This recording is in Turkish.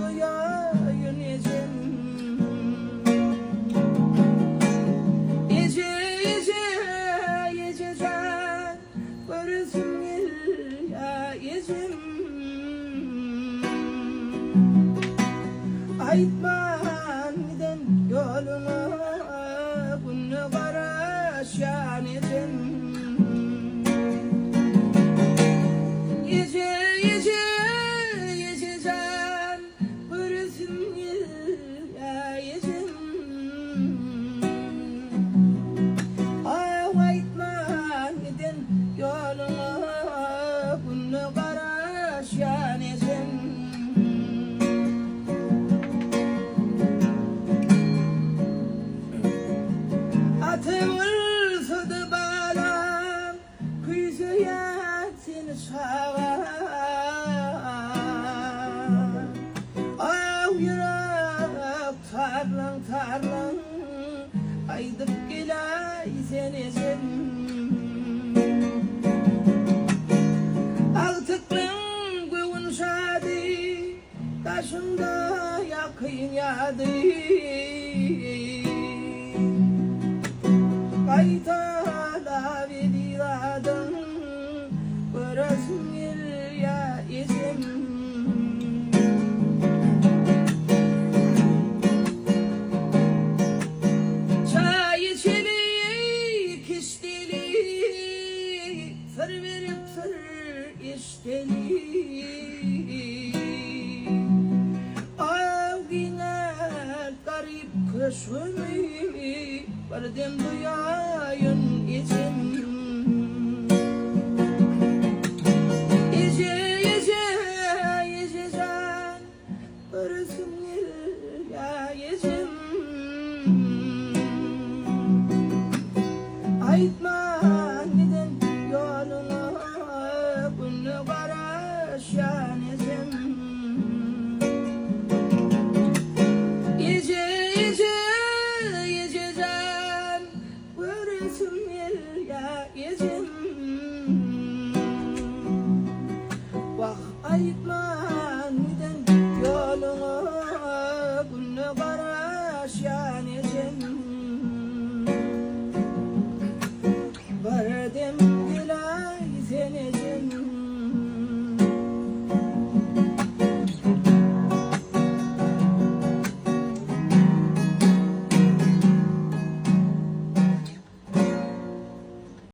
duyayın ecem. Ece ece ece can görürsün ya ecem. Aytman giden yoluna bunu karışan ecem. Yece yece yece can görürsün ya yecem. Aytman giden yoluna bunu karışan ecem. Atılsadı balam kuyusuyatsın şağa. Ah yürek tarlan tarlan aydıp gelay sen ecem. Altıklın göğün şadı taşında yakın yadı. Kaytala veriladın görürsün ya ecem. Çay içelik iştelik sır verip sır iştelik. Avgine garip kışımı vardım duyayın ecem. Ece ece ece can görürsün ya ecem. Aytman giden yoluna bunu karışan ecem. Ece ece ece can görürsün ya ecem. Vah aytman